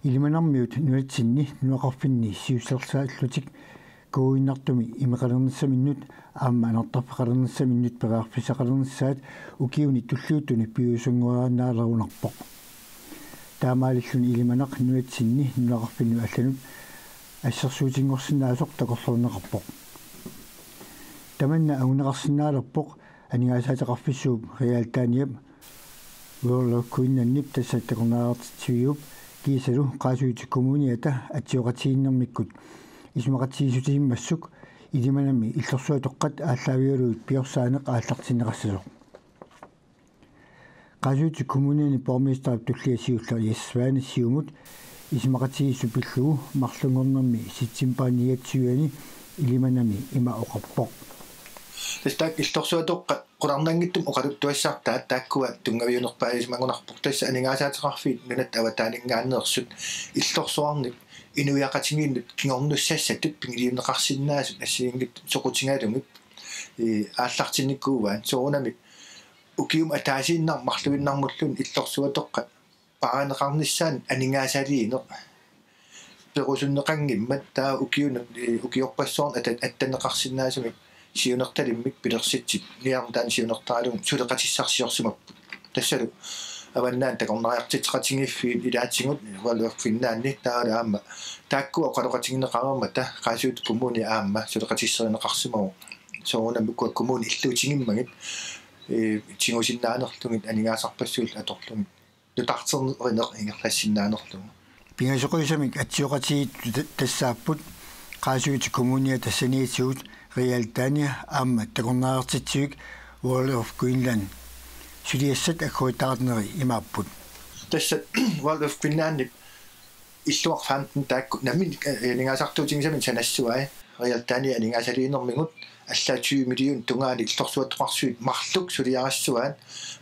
илиманармиут нуатсинни нуақарфинни сиуссерсааллутик кууиннартуми имеқалернссаминнут аама анартарфеқалернссаминнут пераарфисақалернссаат укиуни туллуутуни пиусунгуааннаалерунарпоқ таамаалиллуни илиманақ нуатсинни нуақарфинну алланут ассерсуутингорсинаасоқ такорлорнеқарпоқ таманна агунеқарсинаалерпоқ анигаасаатеқарфиссууп реалтааниап уорлоккуиннаннип тассаттақорнааартитсуиуп кисалу qaasuuti kommuniata атсиоқатииннэрмиккут исмақатсиисутигиммассук илиманами иллерсуатоққат ааллаавиулуит пиорсаанеқ ааллартинеқассасоқ qaasuuti kommunini borgmesterап туллиасиулла яссваани сиумут исмақатиисупиллугу марлунгорнэрми ситсимпааниатсуани илиманами има оқарпоқ тастаак иллерсуатоққа qulарнангиттум оқалуттуассаартаат тааккуа тунгавиунерпаисмагунарпоқ тасса анигаасаатеқарфиит нунат аватаанингааанеерсут иллерсуарник инуяқатингииннут кингорнуссассатут пингилиунеқарсиннаасут ассиингит соқутингаалунгип ааллартинниккууваан соорунами укиум атаасииннар марлуиннармуллун иллерсуатоққа паранеқарниссаан анигаасаалиинеқ перусуннеқангиммат таа укиуна укиорпассоорн аттанеқарсиннаасуми сиунерталиммик пилерситсит ниартаан сиунертаалугу сулеқатиссарсиорсимаппут тассалу аваннаан такорнариартитеқатингиффиит илаатсигут валуарфиннаанни таала аама тааккуа қалоқатингинеқарерма та qaasuut kommuni аама сулеқатиссеринеқарсимагу соорунамиккуа kommuni иллуутингиммагит тингусиннаанерлугит анигаасарпассуул аторлугит нутартернеринеқ ингерлассиннаанерлугу пингасоқуисамик атсиоқатиит тассааппут qaasuut kommunia тассаниитсуут реалтаания аама такорнаартитсуик Wall of Greenland сулиассат аккуитаартнери имааппут тасса Wall of Greenland иллуарфаантэн таакку намин нигаасартуутингисамин санассуай реалтаания нигаасалиинэрмигут аллаа 20 миллион тунгаани иллорсуаттоқарсуит марлук сулиарассуаан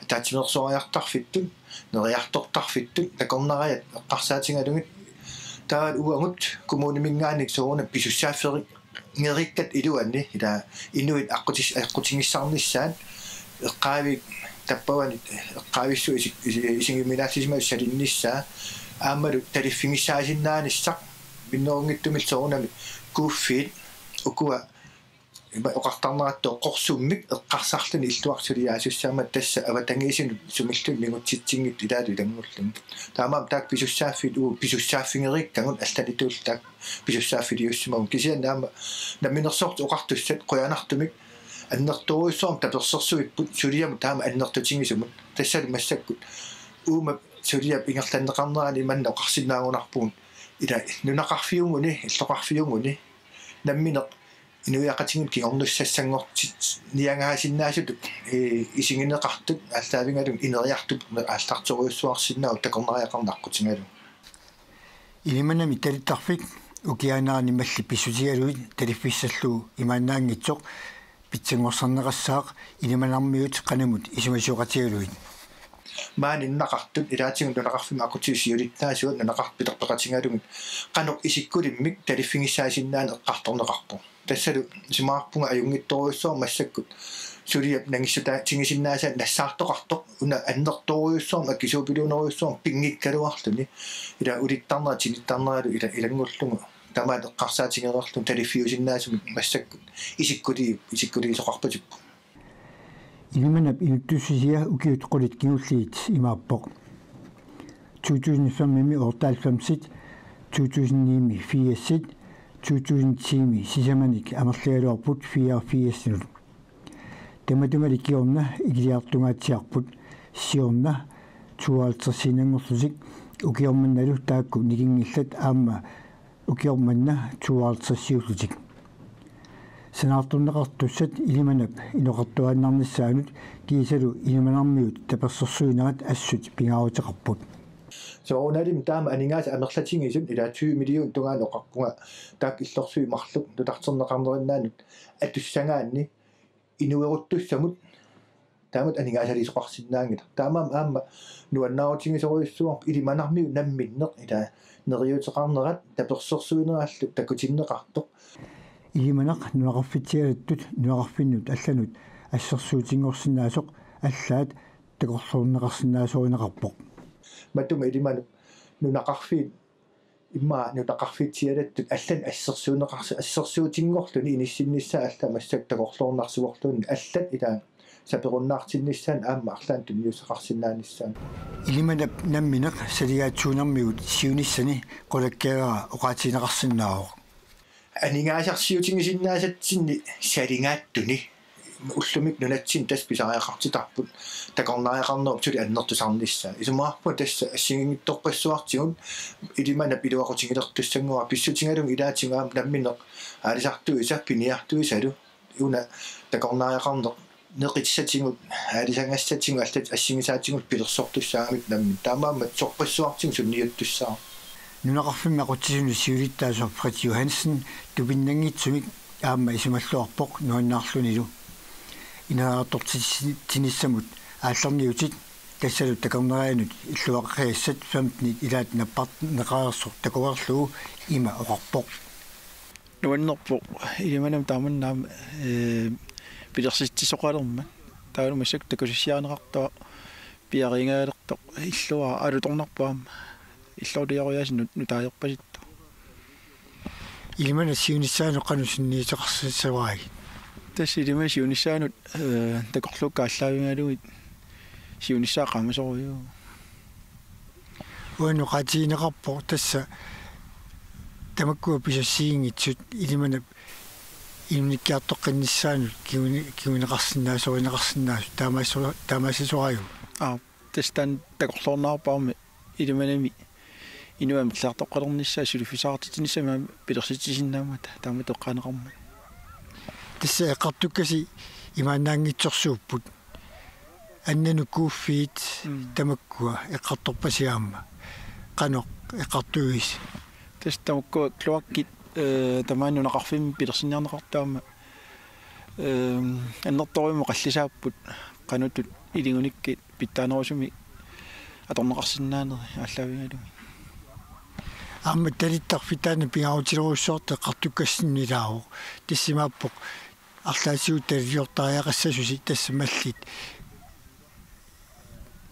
таатимерсориартарфиттун нериартортарфиттун такорнариат эққарсаатингалугит таа уангут коммунимингааник соона писуссааффери ngerikat iluanni ila inuit aqutingissaarnissaat eqqaavi tappavani eqqaavissu isingiminaasisma salinnissaa aammalu taliffingissaasinnaanisaq minnoorungittumil soorunami kuuffiit ukua oqartarnerattu qorsumik eqqarsarluni illuarsuliaasussaamat tassa avatangiisinu sumillun mingutsitsingit ilaalu ilangullun taamaam taak pisussaaffiit pisussaaffingerikkangut allanituul taak pisussaaffidiussumagun kisian naama namminersortu oqartussat qoyanartumik annertoruissoorm tapersersuipput suliamu taama annertutingisumut tassalu massakkut uuma suliap ingerlanneqarnerani manna oqarsinnaagunarpuun ila nunaqarfiunguni illoqarfiunguni nammineq инуяқатингут кигорнуссассангортит ниангаасиннаасут исигинеқартут ааллаавингалун инериартут аалтарторуйуссуарсиннау такорнариақарнаққутингалу илиманами талиттарфик укианаарни малли писсутигалуит талиффиссаллуу имаанаангитсоқ питсингорсарнеқассаақ илиманармиут қанамут исумасуоқатигалуит мааниннақартут илаатингун нунақарфима акутиусиулиттаасуат нунақарпитерпеқатингалугит қанеқ исиккулиммик талиффингиссаасиннаан эққарторнеқарпу тассалу симаарпунга аюнгитторуйуссоо массаккут сулиап нангиссута тингисиннаасаат нассаартоқартоқ уна аннерторуйуссоорма кисуупилуунеруйуссоорм пингиккалуарлуни ила улиттарнера тилиттарнералу ила илангуллугу тамаат эққарсаатингерерлун талиффиусиннаасуми массаккут исиккули соқарпатиппу илиманап инуттуссисиа укиут қулит киуллиит имааппоқ 2005-ми ортаалфамсит 2009-ми фиассит 2010-ми сисаманик амерлиалуарпут фиафиассинут таматумали киорна игилиартунгаатсиарпут сиорна туаалтерсинангорлусик укиорманналу таакку никингиллат аама укиорманна туаалтерсиуллутик санаартуннеқартуссат илиманап иноқартуааннарниссаанут кисалу илиманармиут таперсерсуинерат ассут пингаарутеқарпут сооналим таама анингаас амерлатингисут ила 20 миллион тунгаан оқарпунга таак иллорсуи марлук тутартернеқарнериннаанут атуссангаанни инуеруттуссамут таамат анингаасалисоқарсиннаангит таамаам аама нуаннаавутингисоруйуссуар илиманармиу намминнеқ ила нериутеқарнерат таперсерсуинерааллу такутиннеқартоқ илиманақ нуақарфитсигалаттут нуақарфиннут алланут ассерсуутингорсинаасоқ аллаат такорлорнеқарсинаасоринеқарпоқ матума илиману нунақарфиит имма нутақарфитсиалаттут аллан ассерсуутингорлуни иниссиннissaа алла массак такорлуорнарсуорлуни аллат илаа саперуннаартиннissaан аама арлаан туниусеқарсинааниссaan илиманап намминеқ салигаатсуунэрмигут сиуниссани қулаккагаа оқаатинеқарсиннаавоқ анингаасарсиутингисиннаасатсинни салингааттуни уллумик нунатсин тас писариақартитарпут такорнаариақарнерп тули аннертусарнissaа исумаарпу тасса ассигингитторпассуартигун илиманап илуақутингилертуссангуа писсутингалун илаатингаам намминеқ аалисартуи саппиниартуи салу уна такорнаариақарнер неқитсатингут аалисангассатингу аллат ассигисаатингут пилерсортуссаагамит наммин таамаамат сорпассуартин сунниуттуссаа нунақарфимма қутсисуни сиулиттаасор Фрит Йохансен тупиннангитсумик аама исумаллуарпоқ нуаннаарлунилу инаартортитиниссамут ааллерниутит тассалу такорнераанут иллуаққиассат 15 илаат наппарт неқаерсор такуарлуу има оқарпоқ нуаннерпоқ илиманам тааманнаама пилерситтисоқалерма таалу массак такусиссианеқартаа пиарингаалертоқ иллуа алуторнарпаама иллоодиаруяасин нутаajorpasittu илимана сиунissaaну қанусинниитеқарсаавааги тасси илима сиунissaaну такорлуккааллаавингалугит сиунissаа қамасоруйу уану қатиинеқарпо тасса тамаккуа писассиингитсут илимана имниккиартоққиннссаану кигунеқарсинаасоринеқарсинаасу таамассисораю тастан такорлуорнаарпаарми илиманами инуам лаартоққалернissaа сулифисаартитинissама пилерситисиннаамата таама тоққанеқарма тасса эққартуккаси имаанаангитсорсууппут аннану кууффиит тамаккуа эққарторпасиаама қано эққартуис тастамаккуа клуаккит тамааннунақарфимми пилерсиниарнеқартаама аннерторуимо қаллисааппут қанутут илингуниккит питтаанерусуми аторнеқарсинаанери ааллаавингалуги аама талиттарфитаана пигаутилеруссуарте қартуккассиннилаавоо тассимааппоқ арлаасиу талиортариақассасуси тасса маллит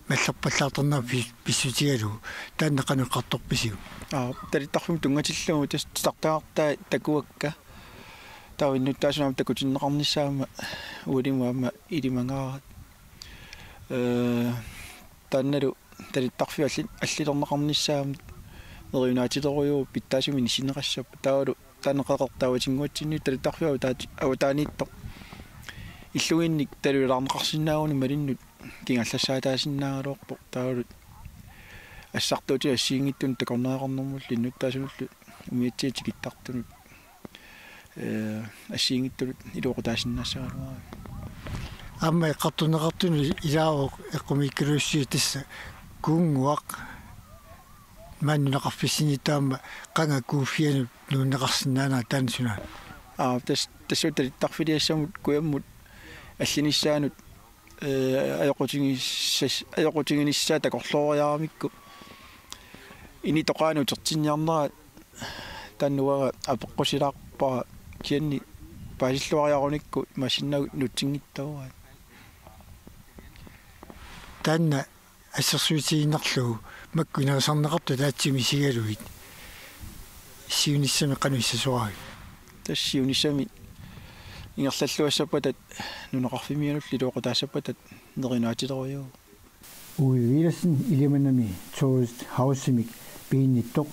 малларпаллаартернаа писсутигалу тааннеқану қарторписигу талиттарфим тунгатиллугу тастартаартаа такуакка тавиннуттаасунаама такутиннеқарнissaама уулимаама илимангаарат таанналу талиттарфи аллилернеқарнissaама нериунаатилеруйуу питтаасуми нисинеқассаппа таалу таанеқақартааватингуатсинни талиттарфиу таанитто иллуинник талулаарнеқарсинаагуни малиннут кингаллассаатаасиннаагалуарпо таалу ассартуути ассиингиттун такорнеақарнэрмул линнуттаасунуллу умиатсиитикиттартунут ассиингиттулут илуоқутаасиннаассагалуара аама эққартунеқартуну илаавоқ эққумиккалуссиу тасса куунгуақ маннеқарфиссини таама қанга кууффиану нуунеқарсинаанаа таансуна тассуталиттарфилиассамут куяммут аллиниссаанут аёқутингиниссаа такорлоориарамикку инитоқаану тертинниарнера тааннуара апеққусилаарпара кианни паасиллуариаруникку масиннагут нутсингиттауаа таанна ассерсуутигиннарлугу маккунерсарнеқарту таатсими сигалуит сиуниссами қануиссасуари тассиуниссами ингерллаллуассаппатат нунеқарфимианулли луоқутаассаппатат неринуатилеруйуу уивилассин илиманами тоурист хаусимик пиинниттоқ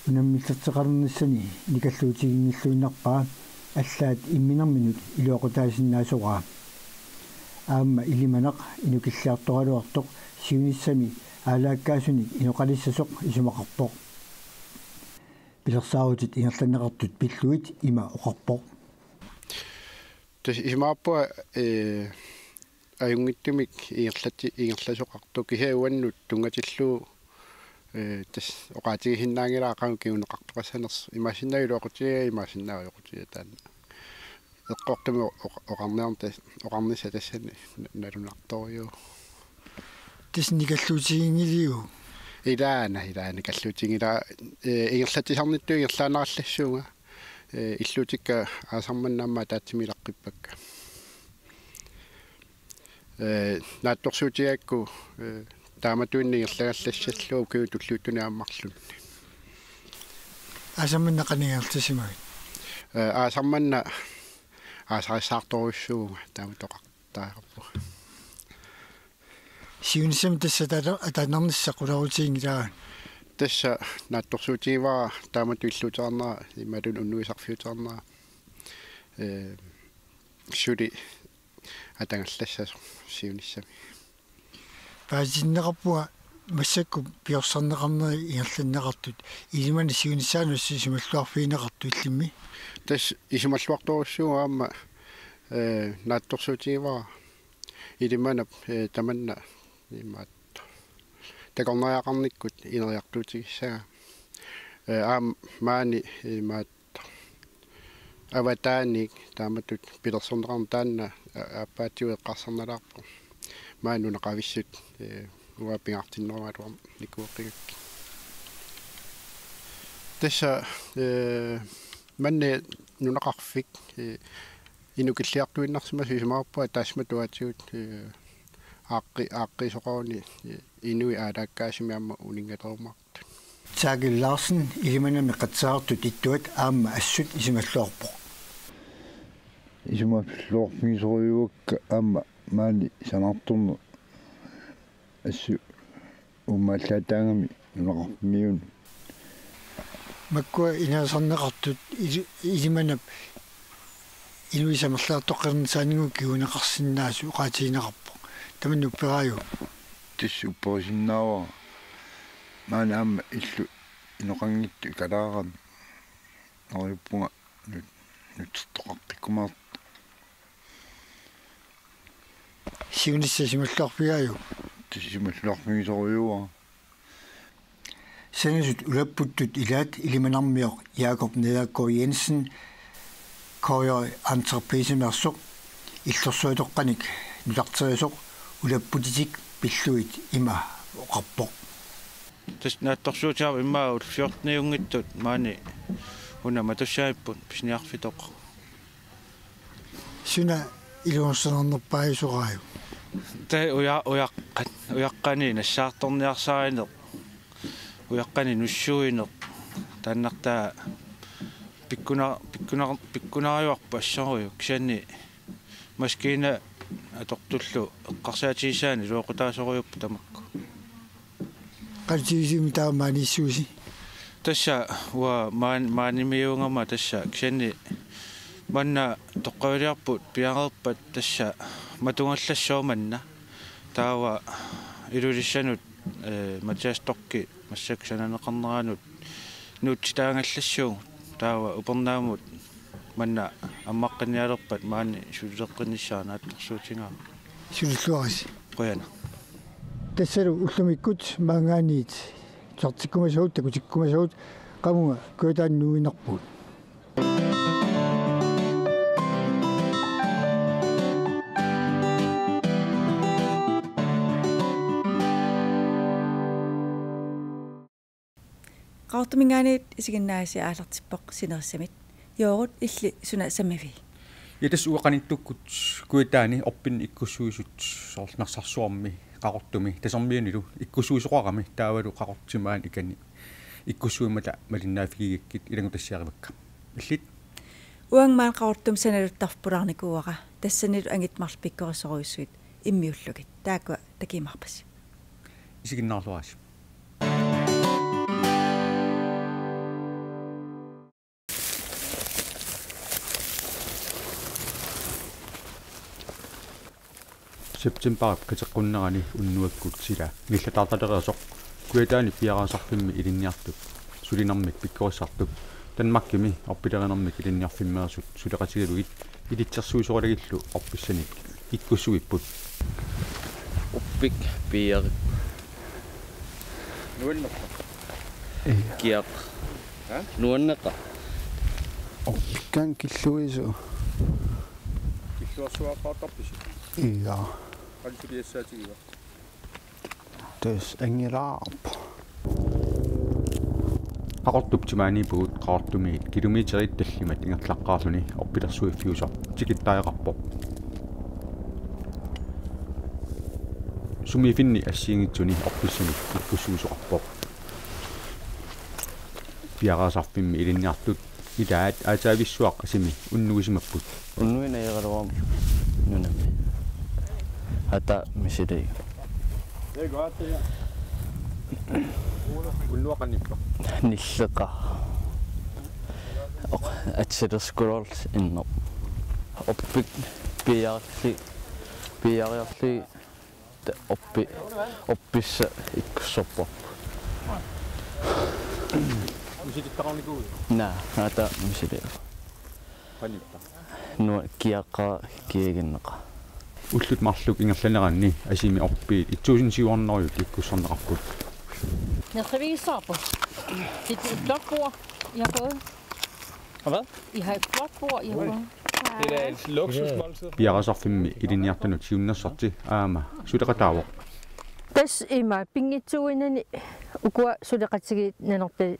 унаммиллертеқарнерниссани никаллуутигингиллуиннарпаа аллаат имминерминут илуоқутаасиннаасугаа аама илиманеқ инукиллиарторалуартоқ сиуниссами аалааккаасуни инуқалиссасоқ исумақарпоқ пилерсаавутит ингерланнеқартут пиллуит има оқарпоқ тас имааппуа аюнгиттумик ингерласоқарту кихауаннут тунгатиллуу тас оқаатигихиннаангилаақару киунеқартоқассанерс имасиннагилуоқутига имасиннаагиоқутига таана эққортуми оқарнеарнта оқарниса тассани налунарториу тис никаллуутигингилиу илаана каллуутингила ингерлатисарнитту ингерлаанераллассуунга иллуутикка аасарманнаамма таатсимилаққиппакка наатторсуутиакку тааматуинни ингерлагаллассаллуу киу туллуутуниааммарлунни асаманна каниартисимаг аасарманна аасарисаарторуссууга таама тоқартаарпу сиунсам тассатала атаннарниссақуларутиингилаа тасса наатторсуутигиваа таама туиллутаарнаа ималун уннуисарфиутаарнаа шуди атангаллассасо сиуниссами паасиннеқарпуа массакку пиорсарнеқарнери иерланнеқартут илимани сиунissaanuссу сималлуарфиинеқарту иллимми тас исималлуарторуссууга аама наатторсуутигиваа илиманап таманна имаат такорнариақарниккут инериартуутигиссага маани имаат аватааник тааматут пилерсорнеқарнтаанна аппаатиуеққарсарналаарпу маанунеқависсут уаппингартиннермаалуар никуоққигакки тасса манне нунеқарфик инукиллиартуиннарсима сисимаарпуа таасма туатигут ааққисоқарни инуи аалааккаасимиамма унингатерумарт Tage Larsen илиманами қатсаартут иттуат аама ассут исималлуарпо исималлуармисориуакка аама маани санартурну ассу умааллаатаангами нунеқармиун маккуа инаасарнеқартут илиманап инуисамерлаартоққернсаанингу киунеқарсинаасу уқаатиинеқарпо таманну перааю тиссуппорисиннаава маана иллу иноқангитту калаарам ориппунга нутсертоқарпиккумаар сиунисса сималлуарпигааю тиссималлуармигисориуа сенасут улаппуттут илаат илиманармиоқ Jakob Nedergaard Jensen коё антерпризимерсоқ иллерсуатоққаник нулартерисоқ улаппутитик пиллуит има оқарпоқ тас наатторсуутиар иммаагут 14-унгиттут маани уна матуссаиппут писниарфитоқ суна илуорсанернерпаисорааю та уяққани нассаарторниарсааринеқ уяққани нуссуинеқ тааннартаа пиккунариуарпа ассориу кисанни маскина атортуллу эққарсаатигисаани луоқутаасориуппу тамакку qalitisiimi taamaaniissuusi тасса уа maaнимиунгама тасса кисанни манна тоққавилиарпут пиарерпат тасса матунгаллассооманна таава илулиссанут матиас тоқки массак сананеқарнераанут нуутситаангаллассуу таава упернаамут манна аммаққиниалерпат маани суллеққиниссаана атторсуутингаа суллуарис қояна тассалу уллумиккут маангаанит сартиккумасаут такутиккумасаут qamунга куутааннуинерпут qaartumingaaniit isiginnaasi aалартиппоq sinerissamit yoorut illi suna samavi itas uaqanitukut kuitaani orpin ikkussuisut soornarsarsuarmi qaqortumi tasormiunilu ikkussuisoqarami taavalu qaqortimaan ikani ikkussuimata malinnaafigigikkit ilangutassiarivakka illit uangmaan qaqortum sanaluttarpularnikuuaqa tassanilu angitmarlpikkorissoruissuit immiullugit taakua takimarpas isiginnaarluaas september katequnnerani unnuakkut sila ngillatарталериасоq kuitaani piaraasarfimmi ilinniartup sulinarmik pikkorissartup tanmakkimi orpilerinarmik ilinniarfimmeersut suleqatigalugit ilitsersuusorilagillu orpissanik ikkussuipput uppik piari nuanneqa kiaq nuanneqa orpikkaan killuisu killuarsuaqaartarpisi iya qalsuliassaatigiva tas angiraarp aqortuptimaani pugut qaartumiit kilometerit tallimat ingerlaqqaarluni orpilersuiffiusar tikittaajeqarpo sumifinni assiingitsuni orpissani ikkussuusoqarpo piaqaasarfimmi ilinniartut ilaat aataavissuaq asimi unnuisimapput unnuina iqaluam nunami ata misiri unnuaqannippa nilleqa atsillerskuluarls inno oppik piariarli oppissa ikkussorpo misilittaqarnikuut na ata misiri qanippa nu kiaqqa kiiginneqa уллут марлук ингерланеранни асими орпиит итсуусин сиуарнериут иккуссарнеқарпут Nærvigssapper. Det er et flot bord, I har fået. Hvad? I har et flot bord, I har fået. Det er et luksusmåltid. piaqasarfimmi ilinniartanut siunnersorti aama suleqataavo Tas ima pingitsuinani ukua suleqatigit nanorta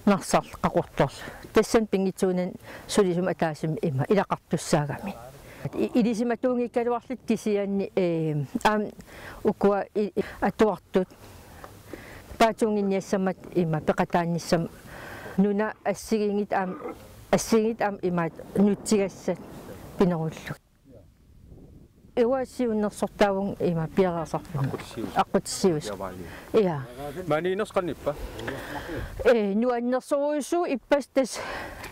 narsarl qaqortorl. Tassan pingitsuinan sulisum ataasim ima ilaqartussaagami. Ilisimatungikkaluarlit kisianni ukua atuartut paatunginiassamat ima peqataannissam nuna assigit ima nutsigassat pinerullu иуассиуннерсортаавун има пиараасарфин аққутиссиус иа маниинерсқарниппа нуаннерсоруйсу иппас тас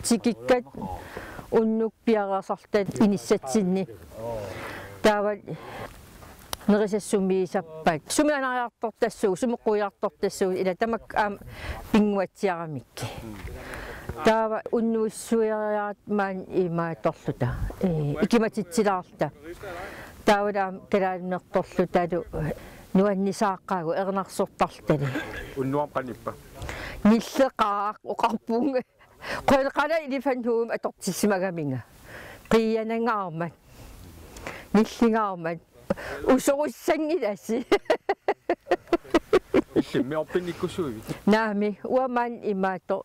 тикиккат уннук пиараасартат иниссатсинни таавал нерисассумиисаппат сумианариартортассуу сумеққуиартортассуу ила тамак пингуатсиарамикки таава уннуиссуиариарат маан имааторлута икиматитсилаарта таавалаам калаалмеқторлуталу нуаннисааққаагу ернарсортарлтали уннуам қаниппа ниллеқаақ оқарпуунга qoileqala ilifannhuum atortissimagamинга qiyanangаарmat nillingаарmat usorussangilasi иллимми орпинниккусуиви наами уамаан имаато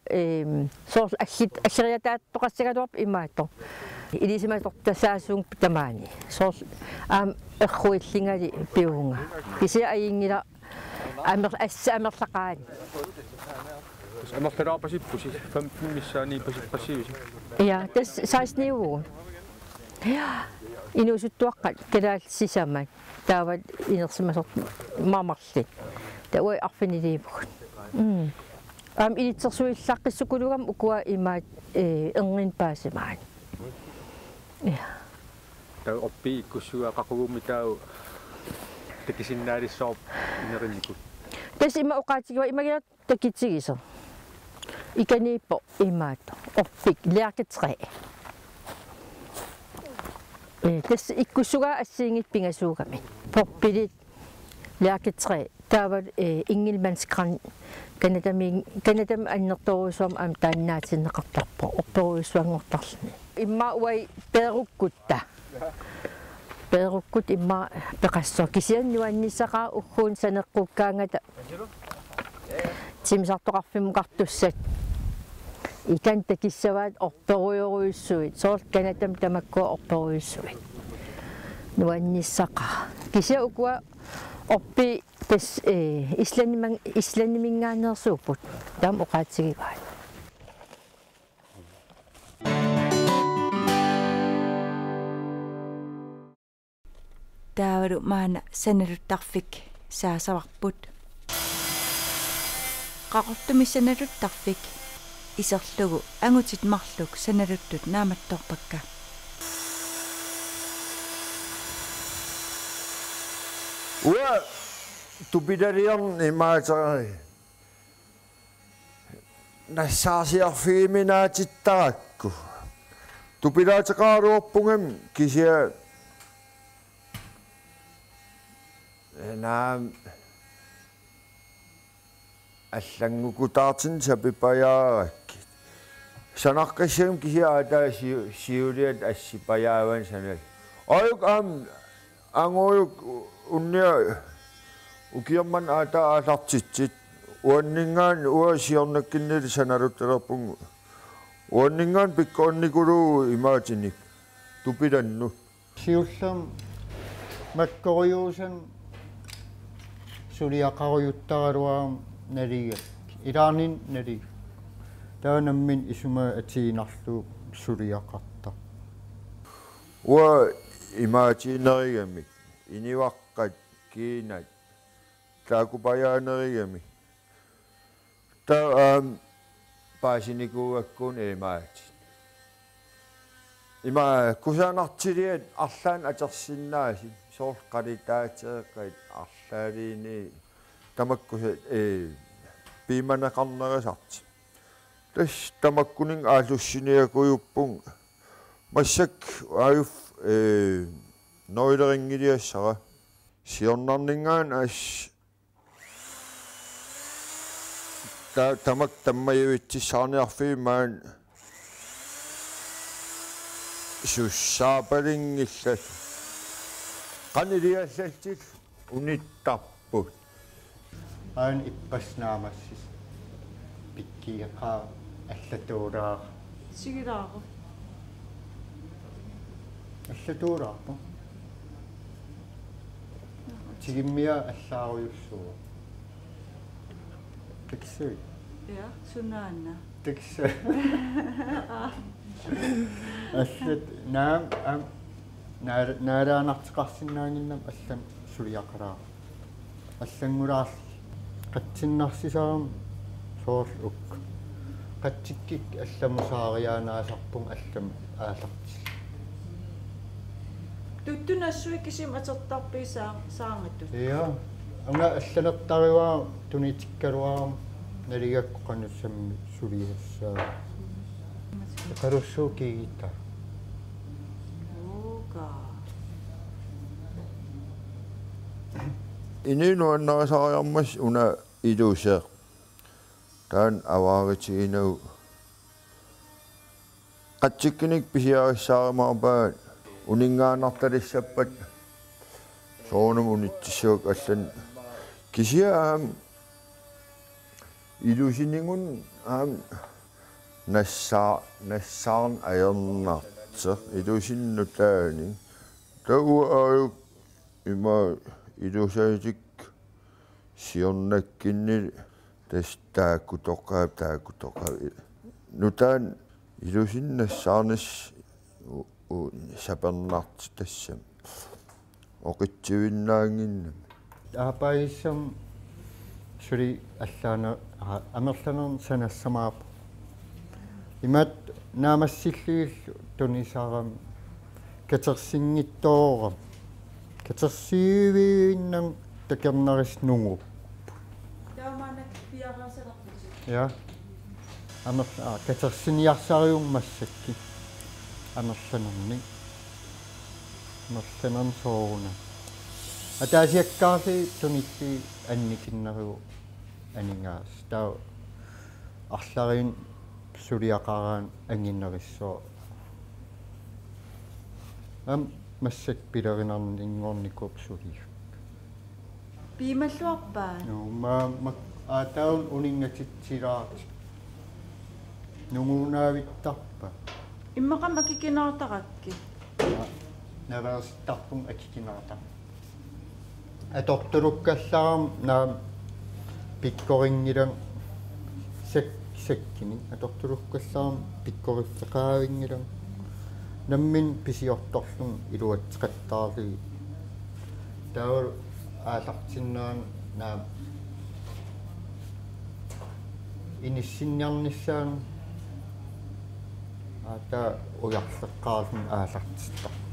соорл ассериатааттоқассагалуарп имаато илисиматортасаасуун тамаани соорл эрхуиллингали пиуунга кися аингила амерлақаани амерлалаарпасиппуси 15 миссаани пасиппассивиси ja tas 16 uur ja inusuttuaqqat kalaalsissamat taavat inersimasort maamarlit tawai arfiniliipugut ilitsersuillaqqissukulugam ukua imaat erngin paasimaat ja таа оппи иккуссуа қақугумми таау такисиннаалиссоорп инеринникут tas ima uqaatigiwa imagiat takitsigisa ikaniippo imaat oppik liarkitre tas ikkussugaa assiingit pingasuugami porpilit liarkitre taavat ingilmanskran kanadam annertorusuam am taannaatinneqartarpo orperuissuangortarluni imma uai peerukkutta peerukkut imma peqassor kisiannuannissaqaa urruun saneqqukkaangata timsartoqarfimuqartussat ikan takissavaat orperuyoruissuit soort kanatam tamakkua orperuissuit nuannissaqaa kisia ukua orpi tas islaniminngaanersuuput taam uqaatsigivaat таавалу маана саналуттарфик саасаварпут qaqortumissanaluttarfik iserlugu angutit marluk sanaluttut naamattorpakka уа тупидалиарни маатари нассаасиарфигиминаатиттаракку тупилаатеқаалуорпугам кисиа наам аллангукутаартин сапипаяаракки санаққиссагам кисиаатаа сиулиат ассипаяаван санал оюк ангоюк унниа укиамман аата аалартитсит уаннингаан уасиорнаккиннили саналуттерпунгу уаннингаан пиккоонникулуу имаатиник тупиланну сиуллам маккориусан сулиақаруйуттаралуарам налигат илаанин налиг таанаммин исума атиинарлу сулиақарта уа имаатиинеригами иниваққат киинат таакупаяанеригами та паасиникуугаккуун имаати има кусаанартилиат арлаан атерсиннааси соор қалитаатеэққат арлаалиини тамаккуса пиманеқарнерисарти тас тамаккунин аалуссиниакуйуппун массак аюф нойлерингилиассара сиорнарнингаан ас тамак таммаюитсисаарниарфимаан суссаапалингиллат канилиаллалтик униттарпут аан иппаснаамассис пиккиеқаа аллатуулаа сигилааро аллатуулаарпа тигиммиа аллааруйуссуа тиксуи я сунаанна тиксу аллат наам наараанартеқарсинаангиннам аллам сулиақараа аллангулаар қатсиннарсисаарам соорл ук қатсиккик алламусаариаанаасарпун аллам аалартис туттунассуиккисим атертарписаа саангатту я анга алланертариваа тунитиккалуарам налигакку кануссамми сулиассаа каруссуу кигита оока ининуаннерисариармас уна илуусеэ таан авааритигинау қатсиккиник писиариссааримаапаат унингаанарталиссаппат соонум унитсисуак аллан кисиаам илуусинингун аам нассаарн аернарте илуусиннутаани тауааюк има илуусаитик сиорнаккинни тааккутоққаап нутаан илуусиннассаарнис сапернарт тассам оқитсивиннаангинна аапаиссам сури аллаана амерланерн санассамаап имат наамассиллиил тунисаарам катерсингиттоорам катерсиивииннам такернарис нунгу тааманак пиарасаларпути я катерсиниарсариум массакки амерланерни мерланерн сооруна атаасиаккаарси тунисси анникиннеру анингаас таа арларин сулиақараан ангиннериссоо массак пилеринарни ингорникуп сулиу пималлуарпаа ма атаун унингатитсилаат нунгунаавиттарпа иммақам акикинаартаракки наверстарпун акикинаата аторторуккаллаарам наа пиккорингилан саккини аторторуккаллаарам пиккориффеқаавингилан наммин писиорторлун илуатсеқаттаарли таавал аалартиннаан наа иниссинниарниссаан ата уярсеққаалун аалартиттар